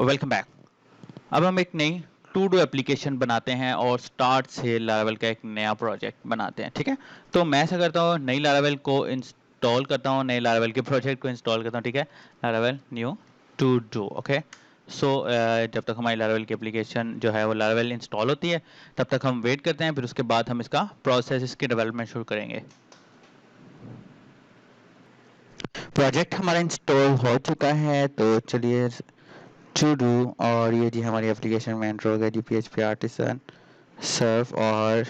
Welcome back. अब हम एक नई टू डू एप्लीकेशन बनाते हैं और स्टार्ट से लारावेल का एक नया प्रोजेक्ट बनाते हैं। ठीक है, तो मैं ऐसा करता हूँ, नई लारावेल को इंस्टॉल करता हूँ, नए लारावेल के प्रोजेक्ट को इंस्टॉल करता हूँ। ठीक है, Laravel new to do. Okay, so जब तक हमारी लारावेल की एप्लीकेशन जो है वो लारावेल इंस्टॉल होती है तब तक हम वेट करते हैं, फिर उसके बाद हम इसका प्रोसेस, इसकी डेवलपमेंट शुरू करेंगे। प्रोजेक्ट हमारा इंस्टॉल हो चुका है, तो चलिए टू डू, और ये जी हमारी एप्लीकेशन में एंटर हो गया जी PHP आर्टिसन सर्फ, और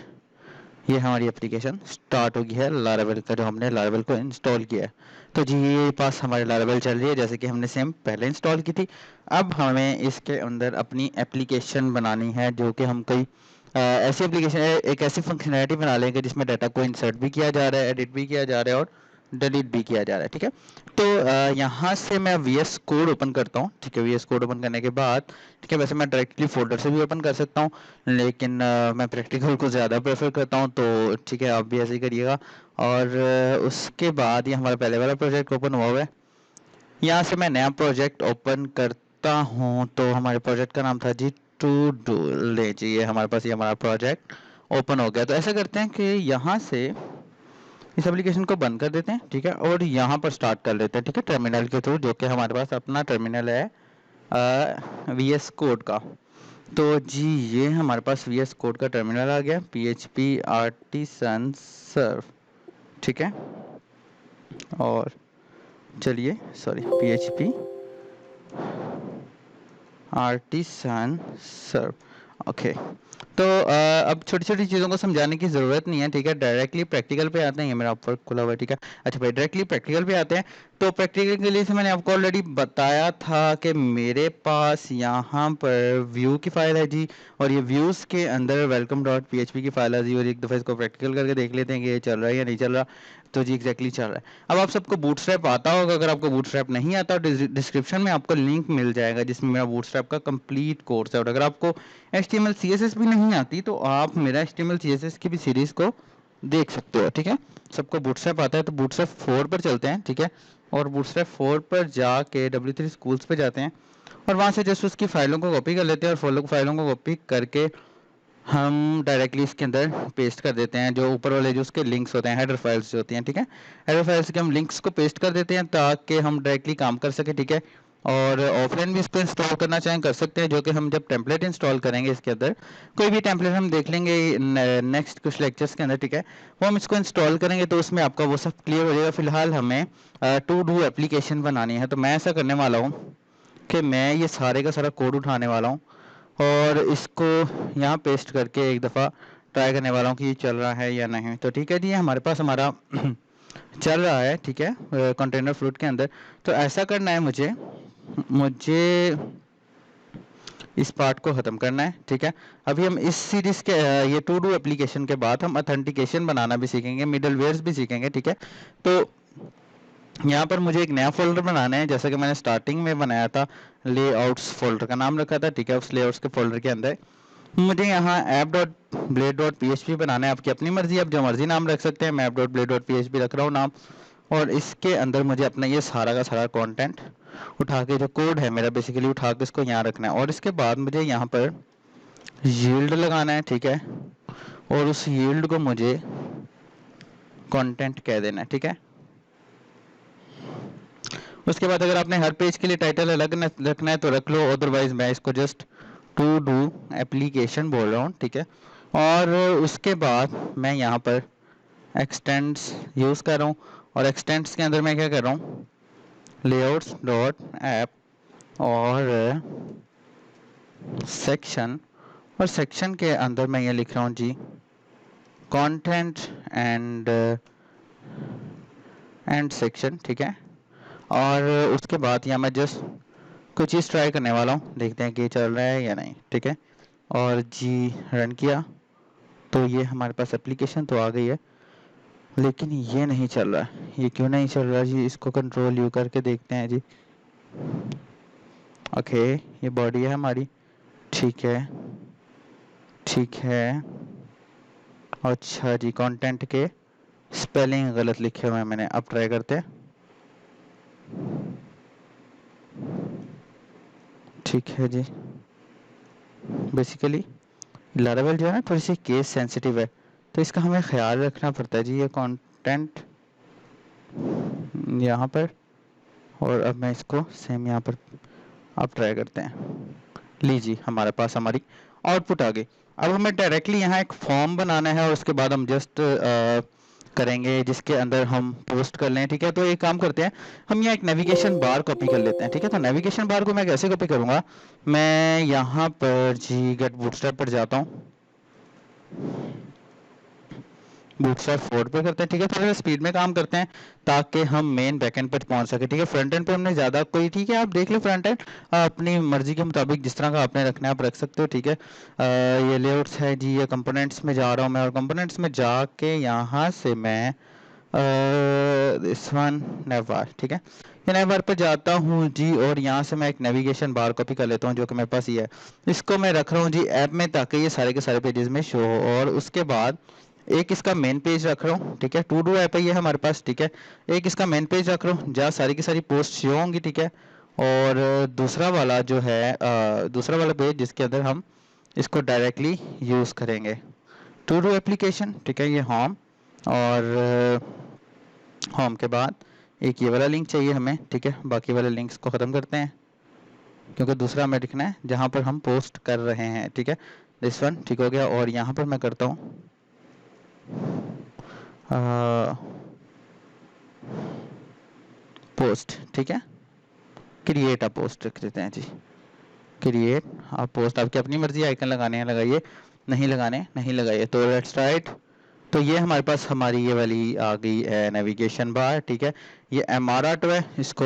ये हमारी एप्लीकेशन स्टार्ट हो गई है लारावेल का, जो हमने लारावेल को इंस्टॉल किया है। तो जी ये पास हमारी लारावेल चल रही है जैसे कि हमने सेम पहले इंस्टॉल की थी। अब हमें इसके अंदर अपनी एप्लीकेशन बनानी है, जो कि हम कई ऐसी एप्लीकेशन, एक ऐसी फंक्शनैलिटी बना लेंगे जिसमें डाटा को इंसर्ट भी किया जा रहा है, एडिट भी किया जा रहा है और डिलीट भी किया जा रहा है। ठीक है, तो यहाँ से मैं VS कोड ओपन करता हूँ। ठीक है, VS कोड ओपन करने के बाद, ठीक है, वैसे मैं डायरेक्टली फोल्डर से भी ओपन कर सकता हूँ, लेकिन मैं प्रैक्टिकल को ज़्यादा प्रेफर करता हूँ, तो ठीक है आप भी ऐसे ही करिएगा। और उसके बाद ये हमारा पहले वाला प्रोजेक्ट ओपन हुआ हुआ है, यहाँ से मैं नया प्रोजेक्ट ओपन करता हूँ। तो हमारे प्रोजेक्ट का नाम था जी टू डू। ले जी ये हमारे पास, ये हमारा प्रोजेक्ट ओपन हो गया। तो ऐसा करते हैं कि यहाँ से इस एप्लीकेशन को बंद कर देते हैं, ठीक है, और यहाँ पर स्टार्ट कर लेते हैं, ठीक है, टर्मिनल के थ्रू, जो कि हमारे पास अपना टर्मिनल है VS कोड का। तो जी ये हमारे पास VS कोड का टर्मिनल आ गया, PHP आर्टिसन सर्फ। ठीक है, और चलिए, sorry, PHP artisan Surf. Okay, तो अब छोटी छोटी चीज़ों को समझाने की ज़रूरत नहीं है। ठीक है, डायरेक्टली प्रैक्टिकल पे आते हैं। ये मेरा वर्क खुला हुआ है, ठीक है। अच्छा भाई, डायरेक्टली प्रैक्टिकल पे आते हैं। तो प्रैक्टिकल के लिए से मैंने आपको ऑलरेडी बताया था कि मेरे पास यहाँ पर व्यू की फाइल है जी, और ये व्यूज़ के अंदर वेलकम डॉट PHP की फाइल है जी। और एक दफ़ा इसको प्रैक्टिकल करके देख लेते हैं कि ये चल रहा है या नहीं चल रहा। तो जी एग्जैक्टली चल रहा है। अब आप सबको बूटस्ट्रैप आता होगा, अगर आपको बूटस्ट्रैप नहीं आता, डिस्क्रिप्शन में आपको लिंक मिल जाएगा जिसमें मेरा बूटस्ट्रैप का कंप्लीट कोर्स है। और अगर आपको HTML CSS भी नहीं आती तो आप मेरा HTML CSS की भी सीरीज़ को देख सकते हो। ठीक है, सबको बूटस्ट्रैप आता है तो बूटस्ट्रैप 4 पर चलते हैं। ठीक है, और बूटस्ट्रैप 4 पर जाके W3 स्कूल्स पे जाते हैं, और वहाँ से जस्ट उसकी फाइलों को कॉपी कर लेते हैं, और फॉलो फाइलों को कॉपी करके हम डायरेक्टली इसके अंदर पेस्ट कर देते हैं, जो ऊपर वाले जो उसके लिंक्स होते हैं, हेडर फाइल्स जो होती हैं। ठीक है, हेडर फाइल्स के हम लिंक्स को पेस्ट कर देते हैं ताकि हम डायरेक्टली काम कर सके। ठीक है, और ऑफलाइन भी इसको इंस्टॉल करना चाहें कर सकते हैं, जो कि हम जब टेम्पलेट इंस्टॉल करेंगे इसके अंदर, कोई भी टेम्पलेट हम देख लेंगे नेक्स्ट कुछ लेक्चर्स के अंदर। ठीक है, वो हम इसको इंस्टॉल करेंगे तो उसमें आपका वो सब क्लियर हो जाएगा। फिलहाल हमें टू डू एप्लीकेशन बनानी है, तो मैं ऐसा करने वाला हूँ कि मैं ये सारे का सारा कोड उठाने वाला हूँ और इसको यहाँ पेस्ट करके एक दफ़ा ट्राई करने वाला हूँ कि ये चल रहा है या नहीं। तो ठीक है जी, हमारे पास हमारा चल रहा है, ठीक है, कंटेनर फ्रूट के अंदर। तो ऐसा करना है, मुझे मुझे इस पार्ट को ख़त्म करना है। ठीक है, अभी हम इस सीरीज़ के ये टू डू एप्लीकेशन के बाद हम अथेंटिकेशन बनाना भी सीखेंगे, मिडल वेयर्स भी सीखेंगे। ठीक है, तो यहाँ पर मुझे एक नया फोल्डर बनाना है, जैसा कि मैंने स्टार्टिंग में बनाया था, लेआउट्स फोल्डर का नाम रखा था। ठीक है, उस लेआउट्स के फोल्डर के अंदर मुझे यहाँ app.blade.php बनाना है। आपकी अपनी मर्जी, आप जो मर्जी नाम रख सकते हैं। मैं app.blade.php रख रहा हूँ नाम, और इसके अंदर मुझे अपना ये सारा का सारा कंटेंट उठा के, जो कोड है मेरा बेसिकली, उठा के इसको यहाँ रखना है। और इसके बाद मुझे यहाँ पर यील्ड लगाना है। ठीक है, और उस यील्ड को मुझे कंटेंट कह देना है। ठीक है, उसके बाद अगर आपने हर पेज के लिए टाइटल अलग रखना है तो रख लो, अदरवाइज मैं इसको जस्ट टू डू एप्लीकेशन बोल रहा हूँ। ठीक है, और उसके बाद मैं यहाँ पर एक्सटेंड्स यूज़ कर रहा हूँ, और एक्सटेंड्स के अंदर मैं क्या कर रहा हूँ, लेआउट्स डॉट ऐप और सेक्शन, और सेक्शन के अंदर मैं ये लिख रहा हूँ जी कंटेंट एंड सेक्शन। ठीक है, और उसके बाद यहाँ मैं जस्ट कुछ चीज़ ट्राई करने वाला हूँ, देखते हैं कि चल रहा है या नहीं। ठीक है, और जी रन किया तो ये हमारे पास एप्लीकेशन तो आ गई है, लेकिन ये नहीं चल रहा है। ये क्यों नहीं चल रहा जी, इसको कंट्रोल यू करके देखते हैं जी। ओके, ये बॉडी है हमारी, ठीक है, ठीक है। अच्छा जी, कंटेंट के स्पेलिंग गलत लिखे हुए हैं मैंने। अब ट्राई करते हैं। ठीक है जी। बेसिकली लारावेल जो है ना थोड़ी सी केस सेंसिटिव है, तो इसका हमें ख्याल रखना पड़ता है जी। ये कंटेंट यहाँ पर, और अब मैं इसको सेम यहाँ पर आप ट्राई करते हैं। लीजिए हमारे पास हमारी आउटपुट आ गई। अब हमें डायरेक्टली यहाँ एक फॉर्म बनाना है और उसके बाद हम जस्ट करेंगे जिसके अंदर हम पोस्ट कर लें, ठीक है। तो एक काम करते हैं, हम यहाँ एक नेविगेशन बार कॉपी कर लेते हैं, ठीक है। तो नेविगेशन बार को मैं कैसे कॉपी करूँगा, मैं यहाँ पर जी गेट बूटस्ट्रैप पर जाता हूँ, बूटस्ट्रैप 4 पे करते हैं, ठीक है। थोड़ा स्पीड में काम करते हैं ताकि हम मेन बैकएंड पर पहुंच सके, ठीक है। फ्रंट एंड पे हमने ज़्यादा कोई, ठीक है, आप देख लो फ्रंट एंड अपनी मर्जी के मुताबिक जिस तरह का आपने रखना है आप रख सकते हो, ठीक है। ये लेआउट्स है जी, ये कंपोनेंट्स में जा रहा हूँ मैं, और कंपोनेंट्स में जाके यहाँ से मैं इस वन नेवार, ठीक है, ये नेवार पे जाता हूँ जी, और यहाँ से मैं एक नेविगेशन बार कॉपी कर लेता हूँ जो कि मेरे पास ये है। इसको मैं रख रहा हूँ जी ऐप में ताकि ये सारे के सारे पेजेस में शो हो, और उसके बाद एक इसका मेन पेज रख रहा हूँ, ठीक है। टू डू ऐप है ये हमारे पास, ठीक है। एक इसका मेन पेज रख रहा हूँ जहाँ सारी की सारी पोस्ट शो होंगी, ठीक है। और दूसरा वाला जो है दूसरा वाला पेज जिसके अंदर हम इसको डायरेक्टली यूज़ करेंगे, टू डू एप्लीकेशन, ठीक है। ये होम, और होम के बाद एक ये वाला लिंक चाहिए हमें, ठीक है। बाकी वाले लिंक्स को ख़त्म करते हैं क्योंकि दूसरा हमें लिखना है जहाँ पर हम पोस्ट कर रहे हैं, ठीक है। दिस वन ठीक हो गया, और यहाँ पर मैं करता हूँ पोस्ट, ठीक है। क्रिएट अ पोस्ट रख देते हैं जी, क्रिएट अ पोस्ट। आपकी अपनी मर्जी, आइकन लगाने हैं लगाइए, नहीं लगाने नहीं लगाइए। तो लेट्स राइट, तो ये हमारे पास हमारी ये वाली आ गई है नेविगेशन बार, ठीक है। ये एम आर ऑटो है, इसको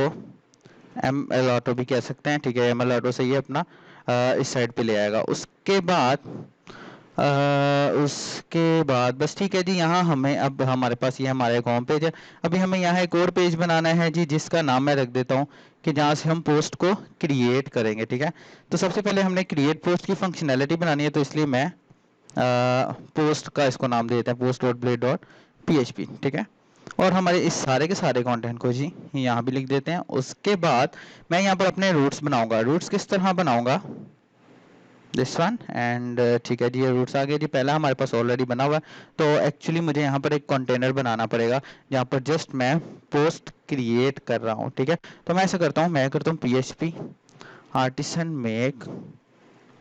एम एल ऑटो भी कह सकते हैं, ठीक है। एम एल ऑटो से ये अपना इस साइड पे ले आएगा। उसके बाद बस ठीक है जी। यहाँ हमें अब हमारे पास ये हमारा एक होम पेज है। अभी हमें यहाँ एक और पेज बनाना है जी जिसका नाम मैं रख देता हूँ कि जहाँ से हम पोस्ट को क्रिएट करेंगे, ठीक है। तो सबसे पहले हमने क्रिएट पोस्ट की फंक्शनैलिटी बनानी है, तो इसलिए मैं पोस्ट का इसको नाम दे देते हैं post dot blade dot PHP, ठीक है। और हमारे इस सारे के सारे कंटेंट को जी यहाँ भी लिख देते हैं। उसके बाद मैं यहाँ पर अपने रूट्स बनाऊंगा। रूट्स किस तरह बनाऊंगा, दिस वन एंड, ठीक है जी। ये रूट्स आ गए जी, पहला हमारे पास ऑलरेडी बना हुआ है, तो एक्चुअली मुझे यहाँ पर एक कंटेनर बनाना पड़ेगा जहाँ पर जस्ट मैं पोस्ट क्रिएट कर रहा हूँ, ठीक है। तो मैं ऐसा करता हूँ, मैं करता हूँ PHP आर्टिसन मेक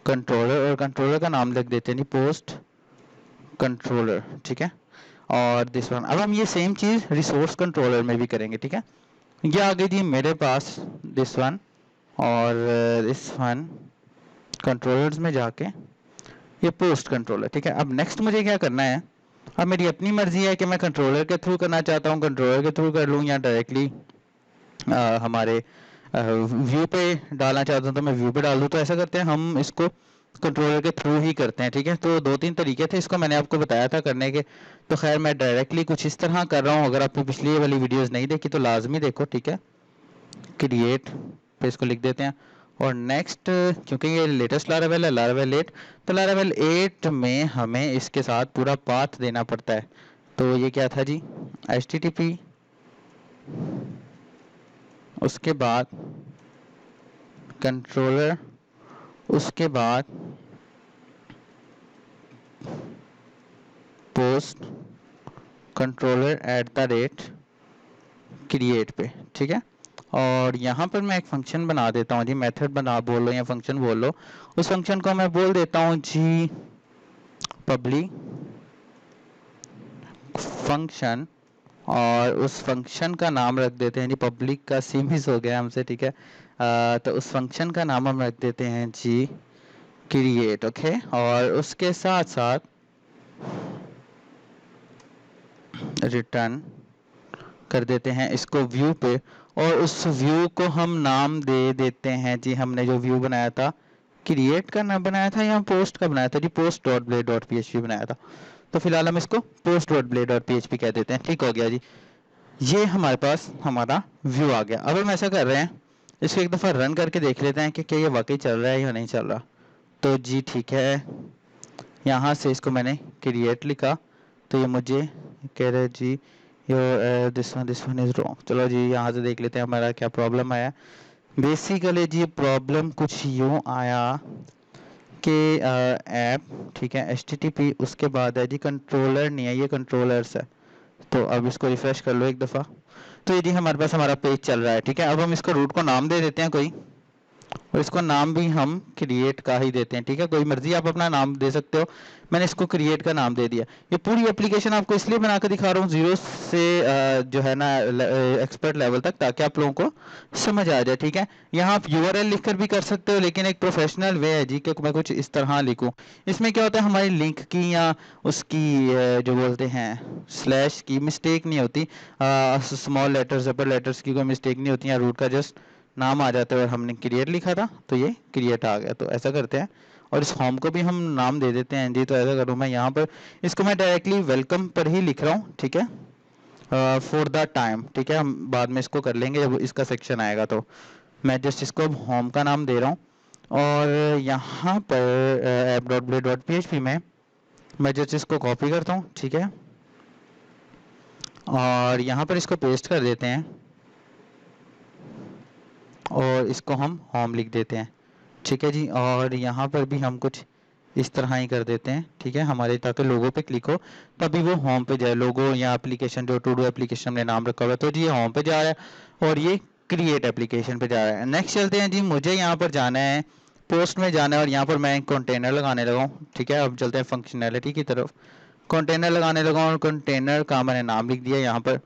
कंट्रोलर, और कंट्रोलर का नाम लिख देते हैं जी पोस्ट कंट्रोलर, ठीक है। और दिस वन, अब हम ये सेम चीज़ रिसोर्स कंट्रोलर में भी करेंगे, ठीक है। ये आ गई जी मेरे पास दिस वन, और दिस वन कंट्रोलर्स में जाके ये पोस्ट कंट्रोलर, ठीक है। अब नेक्स्ट मुझे क्या करना है, अब मेरी अपनी मर्जी है कि मैं कंट्रोलर के थ्रू करना चाहता हूँ कंट्रोलर के थ्रू कर लूँ, या डायरेक्टली हमारे व्यू पे डालना चाहता हूँ तो मैं व्यू पे डाल दूँ। तो ऐसा करते हैं, हम इसको कंट्रोलर के थ्रू ही करते हैं, ठीक है। तो 2-3 तरीके थे, इसको मैंने आपको बताया था करने के। तो खैर मैं डायरेक्टली कुछ इस तरह कर रहा हूँ। अगर आपने पिछली वाली वीडियोज़ नहीं देखी तो लाजमी देखो, ठीक है। क्रिएट पे इसको लिख देते हैं, और नेक्स्ट, क्योंकि ये लेटेस्ट लारावेल है, लारावेल 8, तो लारावेल 8 में हमें इसके साथ पूरा पाथ देना पड़ता है। तो ये क्या था जी, HTTP, उसके बाद कंट्रोलर, उसके बाद पोस्ट कंट्रोलर @ क्रिएट पे, ठीक है। और यहाँ पर मैं एक फंक्शन बना देता हूँ जी, मेथड बना बोल लो या फंक्शन बोल लो। उस फंक्शन को मैं बोल देता हूँ जी पब्लिक फंक्शन, और उस फंक्शन का नाम रख देते हैं जी, पब्लिक का सी मिस हो गया हमसे, ठीक है। तो उस फंक्शन का नाम हम रख देते हैं जी क्रिएट, ओके। और उसके साथ साथ रिटर्न कर देते हैं इसको व्यू पे, और उस व्यू को हम नाम दे देते हैं जी, हमने जो व्यू बनाया था क्रिएट का नाम बनाया था या पोस्ट का बनाया था जी, post dot blade dot PHP बनाया था। तो फिलहाल हम इसको post dot blade dot PHP कह देते हैं, ठीक हो गया जी। ये हमारे पास हमारा व्यू आ गया। अब हम ऐसा कर रहे हैं, इसको एक दफ़ा रन करके देख लेते हैं कि क्या ये वाकई चल रहा है या नहीं चल रहा। तो जी ठीक है, यहाँ से इसको मैंने क्रिएट लिखा, तो ये मुझे कह रहे जी your this one is wrong. चलो जी यहाँ से देख लेते हैं हमारा क्या प्रॉब्लम आया। बेसिकली जी प्रॉब्लम कुछ यूँ आया कि ऐप, ठीक है, HTTP, उसके बाद है जी कंट्रोलर नहीं है, ये कंट्रोलर्स है। तो अब इसको रिफ्रेश कर लो एक दफ़ा। तो ये जी हमारे पास हमारा पेज चल रहा है, ठीक है। अब हम इसको रूट को नाम दे देते हैं कोई, और इसको नाम भी हम क्रिएट का ही देते हैं, ठीक है। कोई मर्जी आप अपना नाम दे सकते हो, मैंने इसको क्रिएट का नाम दे दिया। ये पूरी एप्लीकेशन आपको इसलिए बना कर दिखा रहा हूँ जीरो से जो है ना एक्सपर्ट लेवल तक, ताकि आप लोगों को समझ आ जाए, ठीक है। यहाँ आप URL लिख कर भी कर सकते हो, लेकिन एक प्रोफेशनल वे है जी कि मैं कुछ इस तरह लिखूँ। इसमें क्या होता है, हमारी लिंक की या उसकी जो बोलते हैं स्लैश की मिस्टेक नहीं होती, स्मॉल लेटर्स अपर लेटर्स की कोई मिस्टेक नहीं होती, या रूट का जस्ट नाम आ जाता है, और हमने क्रिएट लिखा था तो ये क्रिएट आ गया। तो ऐसा करते हैं, और इस होम को भी हम नाम दे देते हैं जी। तो ऐसा करूँ मैं यहाँ पर, इसको मैं डायरेक्टली वेलकम पर ही लिख रहा हूँ, ठीक है, फॉर द टाइम, ठीक है। हम बाद में इसको कर लेंगे जब इसका सेक्शन आएगा। तो मैं जस्ट इसको होम का नाम दे रहा हूँ, और यहाँ पर app.play.php में मैं जस्ट इसको कॉपी करता हूँ, ठीक है, और यहाँ पर इसको पेस्ट कर देते हैं, और इसको हम होम लिख देते हैं, ठीक है जी। और यहाँ पर भी हम कुछ इस तरह ही कर देते हैं, ठीक है, हमारे, ताकि लोगो पे क्लिक हो तभी वो होम पे जाए। लोगो या एप्लीकेशन, जो टू डू एप्लीकेशन हमने नाम रखा हुआ है, तो जी ये होम पे जा रहा है, और ये क्रिएट एप्लीकेशन पे जा रहा है। नेक्स्ट चलते हैं जी, मुझे यहाँ पर जाना है, पोस्ट में जाना है, और यहाँ पर मैं एक कंटेनर लगाने लगा हूँ, ठीक है। अब चलते हैं फंक्शनैलिटी की तरफ। कंटेनर लगाने लगा हूँ, और कंटेनर का मैंने नाम लिख दिया यहाँ पर,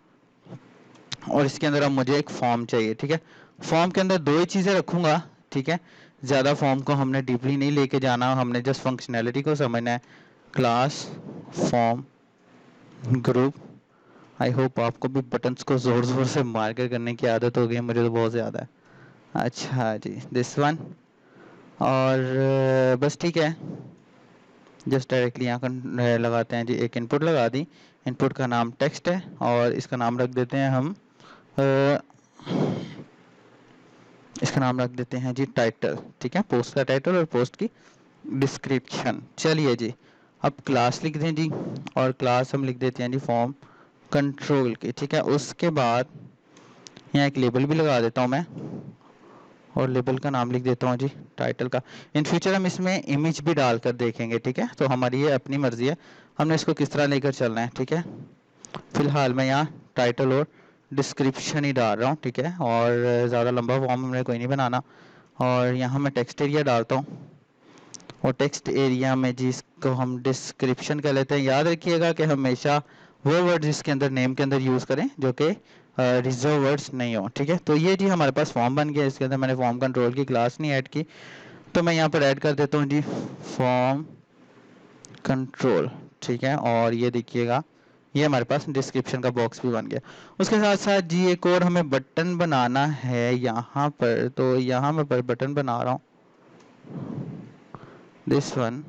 और इसके अंदर अब मुझे एक फॉर्म चाहिए, ठीक है। फॉर्म के अंदर दो ही चीज़ें रखूँगा, ठीक है। ज़्यादा फॉर्म को हमने डीपली नहीं लेके जाना, हमने जस्ट फंक्शनैलिटी को समझना है। Class form group. I hope आपको भी बटन्स को ज़ोर ज़ोर से मार कर करने की आदत हो गई है, मुझे तो बहुत ज़्यादा है। अच्छा जी, दिस वन, और बस ठीक है, जस्ट डायरेक्टली यहाँ लगाते हैं जी, एक इनपुट लगा दी। इनपुट का नाम टेक्स्ट है, और इसका नाम रख देते हैं हम, इसका नाम रख देते हैं जी टाइटल, ठीक है, पोस्ट का टाइटल और पोस्ट की डिस्क्रिप्शन। चलिए जी, अब क्लास लिख दें जी, और क्लास हम लिख देते हैं जी फॉर्म कंट्रोल की, ठीक है। उसके बाद यहाँ एक लेबल भी लगा देता हूँ मैं, और लेबल का नाम लिख देता हूँ जी टाइटल का। इन फ्यूचर हम इसमें इमेज भी डाल कर देखेंगे, ठीक है। तो हमारी ये अपनी मर्जी है, हमने इसको किस तरह लेकर चलना है, ठीक है। फिलहाल मैं यहाँ टाइटल और डिस्क्रिप्शन ही डाल रहा हूँ, ठीक है, और ज़्यादा लंबा फॉर्म हमने कोई नहीं बनाना। और यहाँ मैं टेक्स्ट एरिया डालता हूँ, और टेक्स्ट एरिया में जिसको हम डिस्क्रिप्शन कर लेते हैं। याद रखिएगा कि हमेशा वो वर्ड जिसके अंदर नेम के अंदर यूज़ करें जो कि रिजर्व वर्ड्स नहीं हो, ठीक है। तो ये जी हमारे पास फॉर्म बन गया, इसके अंदर मैंने फॉर्म कंट्रोल की क्लास नहीं ऐड की, तो मैं यहाँ पर ऐड कर देता हूँ जी फॉर्म कंट्रोल, ठीक है। और ये देखिएगा, ये हमारे पास डिस्क्रिप्शन का बॉक्स भी बन गया। उसके साथ साथ जी एक और हमें बटन बनाना है यहाँ पर, तो यहाँ मैं पर बटन बना रहा हूँ, दिस वन।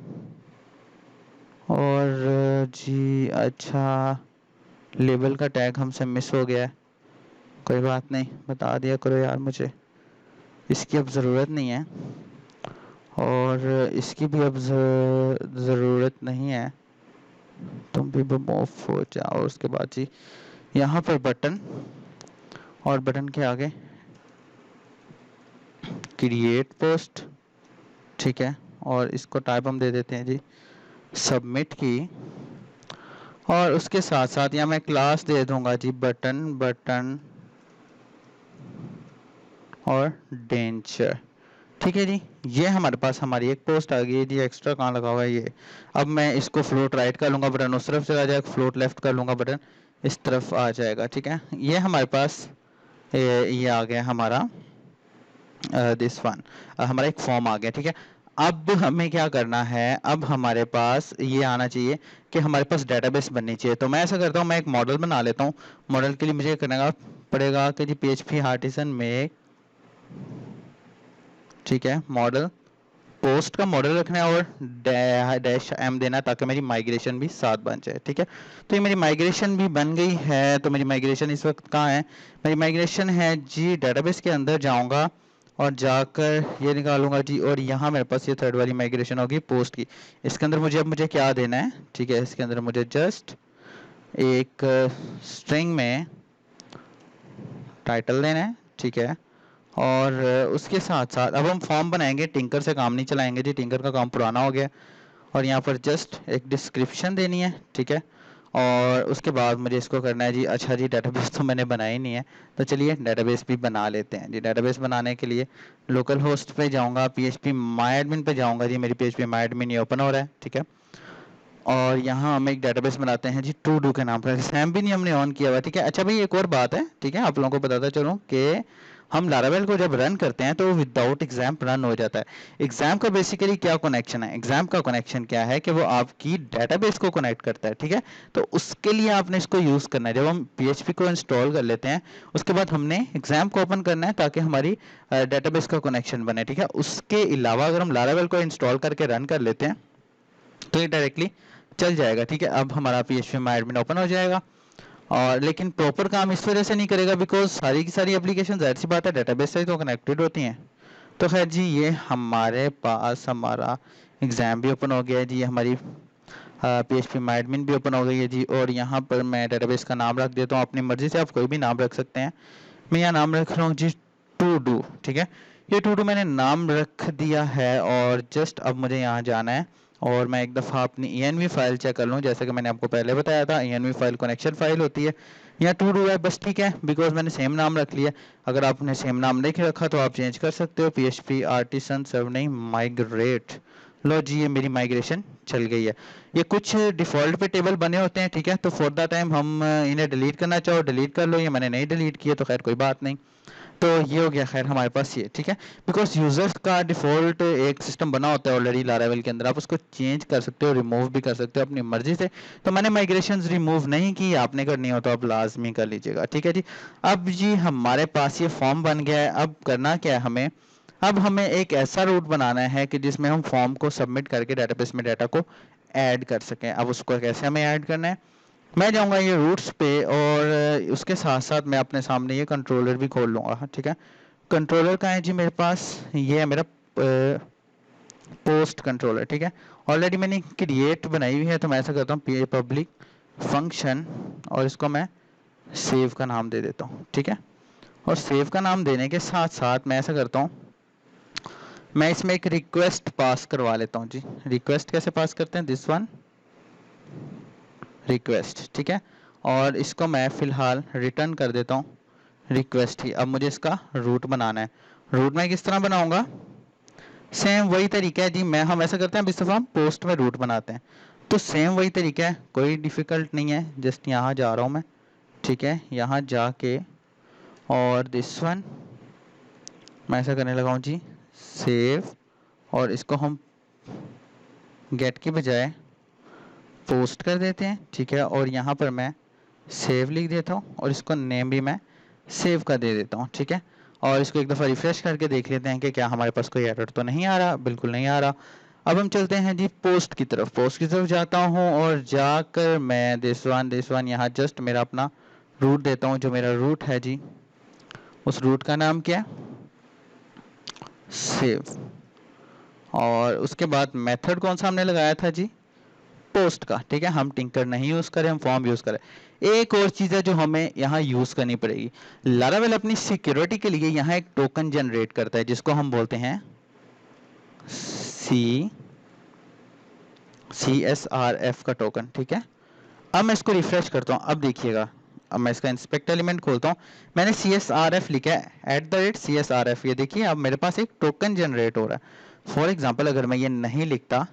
और जी अच्छा, लेबल का टैग हमसे मिस हो गया है, कोई बात नहीं, बता दिया करो यार मुझे, इसकी अब ज़रूरत नहीं है, और इसकी भी अब ज़रूरत नहीं है, तुम भी ऑफ हो जाओ। और उसके बाद जी यहाँ पर बटन, और बटन के आगे क्रिएट पोस्ट, ठीक है, और इसको टाइप हम दे देते हैं जी सबमिट की। और उसके साथ साथ यहाँ मैं क्लास दे दूंगा जी बटन, बटन और डेंचर, ठीक है जी। ये हमारे पास हमारी एक पोस्ट आ गई है जी। एक्स्ट्रा कहाँ लगा हुआ है ये, अब मैं इसको फ्लोट राइट कर लूँगा, बटन उस तरफ चला जाएगा, फ्लोट लेफ्ट कर लूँगा, बटन इस तरफ आ जाएगा, ठीक है। ये हमारे पास ये आ गया हमारा दिस वन, हमारा एक फॉर्म आ गया, ठीक है। अब हमें क्या करना है, अब हमारे पास ये आना चाहिए कि हमारे पास डेटाबेस बननी चाहिए। तो मैं ऐसा करता हूँ, मैं एक मॉडल बना लेता हूँ। मॉडल के लिए मुझे करना पड़ेगा कि जी PHP आर्टिसन में, ठीक है, मॉडल पोस्ट का मॉडल रखना है, और डैश m देना है, ताकि मेरी माइग्रेशन भी साथ बन जाए, ठीक है। तो ये मेरी माइग्रेशन भी बन गई है। तो मेरी माइग्रेशन इस वक्त कहाँ है, मेरी माइग्रेशन है जी डेटाबेस के अंदर जाऊंगा, और जाकर ये निकालूंगा जी, और यहाँ मेरे पास ये थर्ड वाली माइग्रेशन होगी पोस्ट की। इसके अंदर मुझे क्या देना है, ठीक है, इसके अंदर मुझे जस्ट एक स्ट्रिंग में टाइटल देना है, ठीक है, और उसके साथ साथ अब हम फॉर्म बनाएंगे, टिंकर से काम नहीं चलाएंगे जी, टिंकर का काम पुराना हो गया। और यहाँ पर जस्ट एक डिस्क्रिप्शन देनी है, ठीक है। और उसके बाद मुझे इसको करना है जी, अच्छा जी डेटाबेस तो मैंने बनाया ही नहीं है, तो चलिए डेटाबेस भी बना लेते हैं जी। डेटाबेस बनाने के लिए लोकल होस्ट पे जाऊंगा, PHP माई एडमिन पे जाऊंगा जी, मेरी PHP माई एडमिन ये ओपन हो रहा है, ठीक है। और यहाँ हम एक डेटाबेस बनाते हैं जी टू डू के नाम पर, सैम भी नहीं हमने ऑन किया हुआ, ठीक है। अच्छा भाई एक और बात है, ठीक है, आप लोगों को बताता चलूँ कि हम लारावेल को जब रन करते हैं तो विदाउट एग्जाम रन हो जाता है। एग्जाम का बेसिकली क्या कनेक्शन है, एग्जाम का कनेक्शन क्या है कि वो आपकी डेटाबेस को कनेक्ट करता है, ठीक है। तो उसके लिए आपने इसको यूज करना है। जब हम PHP को इंस्टॉल कर लेते हैं उसके बाद हमने एग्जाम को ओपन करना है ताकि हमारी डेटाबेस का कनेक्शन बने, ठीक है। उसके अलावा अगर हम लारावेल को इंस्टॉल करके रन कर लेते हैं तो ये डायरेक्टली चल जाएगा, ठीक है। अब हमारा PHP माई एडमिन ओपन हो जाएगा। और लेकिन प्रॉपर काम इस वजह से नहीं करेगा बिकॉज सारी की सारी एप्लीकेशन जाहिर सी बात है डेटाबेस से तो कनेक्टेड होती हैं। तो खैर जी ये हमारे पास हमारा एग्ज़ाम भी ओपन हो गया है जी, हमारी PHP माई एडमिन भी ओपन हो गई है जी। और यहाँ पर मैं डेटाबेस का नाम रख देता हूँ, अपनी मर्जी से आप कोई भी नाम रख सकते हैं। मैं यहाँ नाम रख रहा हूँ जी टू डू, ठीक है। ये टू डू मैंने नाम रख दिया है और जस्ट अब मुझे यहाँ जाना है और मैं एक दफ़ा अपनी env फाइल चेक कर लूँ। जैसे कि मैंने आपको पहले बताया था env फाइल कनेक्शन फाइल होती है, यहाँ टू डू है बस, ठीक है, बिकॉज मैंने सेम नाम रख लिया। अगर आपने सेम नाम नहीं रखा तो आप चेंज कर सकते हो, PHP आर्टिसन सर्वनिंग माइग्रेट। लो जी ये मेरी माइग्रेशन चल गई है। ये कुछ डिफ़ॉल्ट पे टेबल बने होते हैं, ठीक है, तो फॉर द टाइम हम इन्हें डिलीट करना चाहो डिलीट कर लो, ये मैंने नहीं डिलीट किया तो खैर कोई बात नहीं। तो ये हो गया खैर हमारे पास ये, ठीक है। बिकॉज यूजर्स का डिफ़ॉल्ट एक सिस्टम बना होता है ऑलरेडी लारावेल के अंदर, आप उसको चेंज कर सकते हो, रिमूव भी कर सकते हो अपनी मर्जी से। तो मैंने माइग्रेशन रिमूव नहीं की, आपने करनी हो तो आप लाजमी कर लीजिएगा, ठीक है जी। अब जी हमारे पास ये फॉर्म बन गया है, अब करना क्या है हमें, अब हमें एक ऐसा रूट बनाना है कि जिसमें हम फॉर्म को सबमिट करके डेटाबेस में डाटा को ऐड कर सकें। अब उसको कैसे हमें ऐड करना है, मैं जाऊंगा ये रूट्स पे और उसके साथ साथ मैं अपने सामने ये कंट्रोलर भी खोल लूंगा, हाँ, ठीक है। कंट्रोलर का है जी मेरे पास, ये है मेरा पोस्ट कंट्रोलर, ठीक है। ऑलरेडी मैंने क्रिएट बनाई हुई है तो मैं ऐसा करता हूँ पब्लिक फंक्शन और इसको मैं सेव का नाम दे देता हूँ, ठीक है। और सेव का नाम देने के साथ साथ मैं ऐसा करता हूँ, मैं इसमें एक रिक्वेस्ट पास करवा लेता हूँ जी। रिक्वेस्ट कैसे पास करते हैं, दिस वन रिक्वेस्ट, ठीक है। और इसको मैं फिलहाल रिटर्न कर देता हूँ रिक्वेस्ट ही। अब मुझे इसका रूट बनाना है। रूट मैं किस तरह बनाऊंगा, सेम वही तरीका है जी, मैं हम ऐसा करते हैं इस दफ़ा हम पोस्ट में रूट बनाते हैं, तो सेम वही तरीका है, कोई डिफ़िकल्ट नहीं है। जस्ट यहाँ जा रहा हूँ मैं, ठीक है, यहाँ जाके और दिस वन मैं ऐसा करने लगा हूँ जी, सेव, और इसको हम गेट के बजाय पोस्ट कर देते हैं, ठीक है। और यहाँ पर मैं सेव लिख देता हूँ और इसको नेम भी मैं सेव का दे देता हूँ, ठीक है। और इसको एक दफ़ा रिफ्रेश करके देख लेते हैं कि क्या हमारे पास कोई एरर तो नहीं आ रहा, बिल्कुल नहीं आ रहा। अब हम चलते हैं जी पोस्ट की तरफ, पोस्ट की तरफ जाता हूँ और जाकर मैं दिस वन यहाँ जस्ट मेरा अपना रूट देता हूँ, जो मेरा रूट है जी उस रूट का नाम क्या है, सेव। और उसके बाद मेथड कौन सा हमने लगाया था जी, पोस्ट का, ठीक है। हम टिंकर नहीं यूज करें, हम फॉर्म यूज करें। एक और चीज है जो हमें यहाँ यूज करनी पड़ेगी, लारावेल अपनी सिक्योरिटी के लिए यहाँ एक टोकन जनरेट करता है जिसको हम बोलते हैं CSRF का टोकन, ठीक है। अब मैं इसको रिफ्रेश करता हूँ, अब देखिएगा, अब मैं इसका इंस्पेक्ट एलिमेंट खोलता हूँ, मैंने CSRF लिखा है @CSRF, ये देखिए अब मेरे पास एक टोकन जनरेट हो रहा है। फॉर एग्जाम्पल अगर मैं ये नहीं लिखता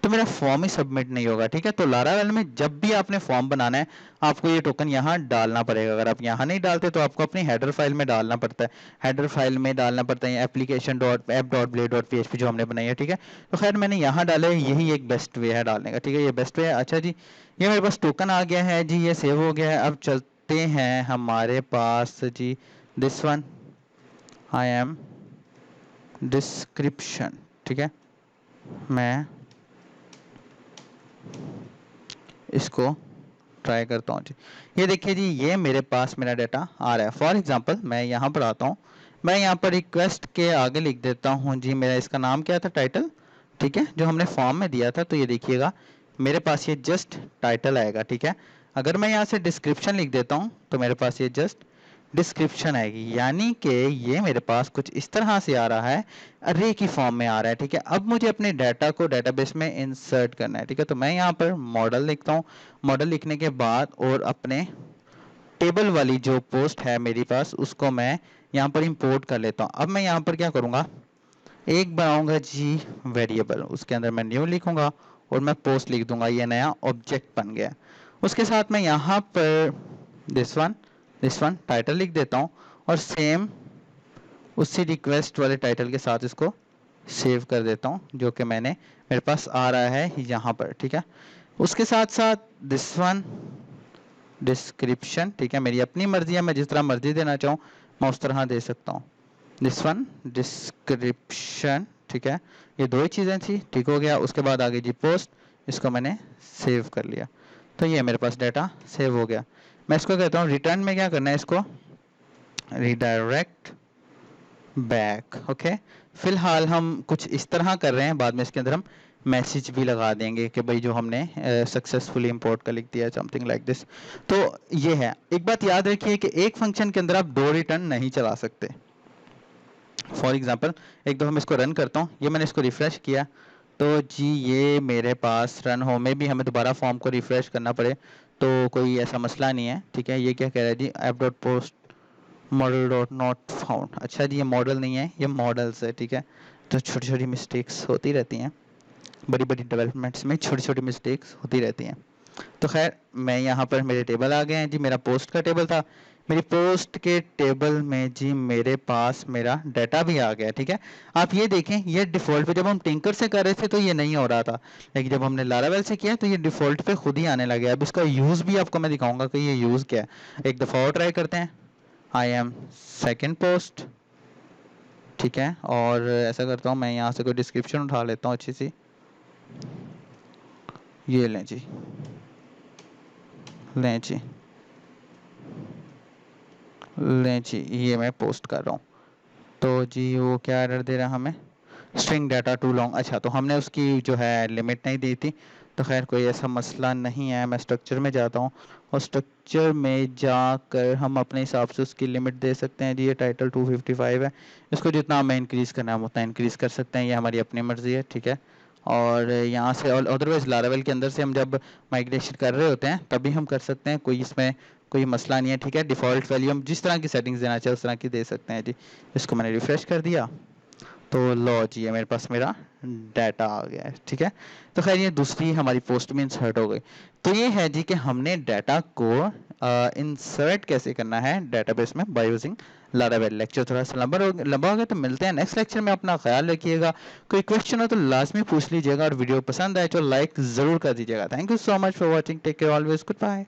तो मेरा फॉर्म ही सबमिट नहीं होगा, ठीक है। तो लारावेल में जब भी आपने फॉर्म बनाना है आपको ये टोकन यहाँ डालना पड़ेगा। अगर आप यहाँ नहीं डालते तो आपको अपनी हेडर फाइल में डालना पड़ता है, हेडर फाइल में डालना पड़ता है application dot app dot blade dot PHP जो हमने बनाई है, ठीक है। तो खैर मैंने यहाँ डाला है, यही एक बेस्ट वे है डालने का, ठीक है, ये बेस्ट वे है। अच्छा जी ये मेरे पास टोकन आ गया है जी, ये सेव हो गया है। अब चलते हैं हमारे पास जी this one I am description, ठीक है। मैं इसको ट्राई करता हूँ जी, ये देखिए जी ये मेरे पास मेरा डाटा आ रहा है। फॉर एग्जांपल मैं यहाँ पर आता हूँ, मैं यहाँ पर रिक्वेस्ट के आगे लिख देता हूँ जी, मेरा इसका नाम क्या था, टाइटल, ठीक है, जो हमने फॉर्म में दिया था। तो ये देखिएगा मेरे पास ये जस्ट टाइटल आएगा, ठीक है। अगर मैं यहाँ से डिस्क्रिप्शन लिख देता हूँ तो मेरे पास ये जस्ट डिस्क्रिप्शन आएगी, यानी कि ये मेरे पास कुछ इस तरह से आ रहा है, अरे की फॉर्म में आ रहा है, ठीक है। अब मुझे अपने डाटा को डेटाबेस में इंसर्ट करना है, ठीक है। तो मैं यहाँ पर मॉडल लिखता हूँ, मॉडल लिखने के बाद और अपने टेबल वाली जो पोस्ट है मेरे पास उसको मैं यहाँ पर इंपोर्ट कर लेता हूँ। अब मैं यहाँ पर क्या करूँगा, एक बनाऊंगा जी वेरिएबल, उसके अंदर मैं न्यू लिखूंगा और मैं पोस्ट लिख दूंगा, ये नया ऑब्जेक्ट बन गया। उसके साथ मैं यहाँ पर दिस वन टाइटल लिख देता हूँ और सेम उसी रिक्वेस्ट वाले टाइटल के साथ इसको सेव कर देता हूँ, जो कि मेरे पास आ रहा है यहाँ पर, ठीक है। उसके साथ साथ दिस वन डिस्क्रिप्शन, ठीक है। मेरी अपनी मर्जी है, मैं जिस तरह मर्जी देना चाहूँ मैं उस तरह दे सकता हूँ। दिस वन डिस्क्रिप्शन, ठीक है। ये दो ही चीज़ें थी, ठीक हो गया। उसके बाद आगे जी पोस्ट, इसको मैंने सेव कर लिया, तो ये मेरे पास डाटा सेव हो गया। मैं इसको कहता हूँ रिटर्न में क्या करना है, इसको रिडायरेक्ट बैक, ओके। फिलहाल हम कुछ इस तरह कर रहे हैं, बाद में इसके अंदर हम मैसेज भी लगा देंगे कि भाई जो हमने सक्सेसफुली इंपोर्ट कर लिख दिया, समथिंग लाइक दिस। तो ये है, एक बात याद रखिए कि एक फंक्शन के अंदर आप दो रिटर्न नहीं चला सकते। फॉर एग्जांपल एक दफ़ा मैं इसको रन करता हूँ, ये मैंने इसको रिफ्रेश किया, तो जी ये मेरे पास रन हो में भी हमें दोबारा फॉर्म को रिफ्रेश करना पड़े तो कोई ऐसा मसला नहीं है, ठीक है। ये क्या कह रहा है जी, app dot post model dot not found. अच्छा जी, ये मॉडल नहीं है, ये मॉडल्स है, ठीक है। तो छोटी छोटी मिस्टेक्स होती रहती हैं, बड़ी बड़ी डेवलपमेंट्स में छोटी छोटी मिस्टेक्स होती रहती हैं। तो खैर मैं यहाँ पर मेरे टेबल आ गए हैं जी, मेरा पोस्ट का टेबल था, मेरी पोस्ट के टेबल में जी मेरे पास मेरा डाटा भी आ गया, ठीक है। आप ये देखें, ये डिफ़ॉल्ट पे जब हम टिंकर से कर रहे थे तो ये नहीं हो रहा था, लेकिन जब हमने लारावेल से किया तो ये डिफ़ॉल्ट पे खुद ही आने लगा है। अब इसका यूज़ भी आपको मैं दिखाऊंगा कि ये यूज़ क्या है। एक दफ़ा और ट्राई करते हैं, आई एम सेकेंड पोस्ट, ठीक है। और ऐसा करता हूँ, मैं यहाँ से कोई डिस्क्रिप्शन उठा लेता हूँ अच्छी सी, ये लें जी, लें जी, लें जी, ये मैं पोस्ट कर रहा हूँ। तो जी वो क्या एरर दे रहा हमें, स्ट्रिंग डाटा टू लॉन्ग। अच्छा, तो हमने उसकी जो है लिमिट नहीं दी थी, तो खैर कोई ऐसा मसला नहीं है। मैं स्ट्रक्चर में जाता हूँ और स्ट्रक्चर में जाकर हम अपने हिसाब से उसकी लिमिट दे सकते हैं जी। ये टाइटल 255 है, इसको जितना हमें इंक्रीज़ करना है हम उतना इंक्रीज़ कर सकते हैं, ये हमारी अपनी मर्ज़ी है, ठीक है। और यहाँ से, और अदरवाइज लारावेल के अंदर से हम जब माइग्रेशन कर रहे होते हैं तभी हम कर सकते हैं, कोई इसमें कोई मसला नहीं है, ठीक है। डिफ़ॉल्ट वैल्यू हम जिस तरह की सेटिंग्स देना चाहे उस तरह की दे सकते हैं जी। इसको मैंने रिफ़्रेश कर दिया, तो लो जी ये मेरे पास मेरा डाटा आ गया है, ठीक है। तो खैर ये दूसरी हमारी पोस्ट में इंसर्ट हो गई। तो ये है जी कि हमने डाटा को इंसर्ट कैसे करना है डेटाबेस में बाय यूजिंग लारावेल। लेक्चर थोड़ा सा लंबा हो गया, तो मिलते हैं नेक्स्ट लेक्चर में। अपना ख्याल रखिएगा, कोई क्वेश्चन हो तो लाजमी पूछ लीजिएगा, और वीडियो पसंद आए तो लाइक ज़रूर कर दीजिएगा। Thank you so much for watching, take care always, good bye.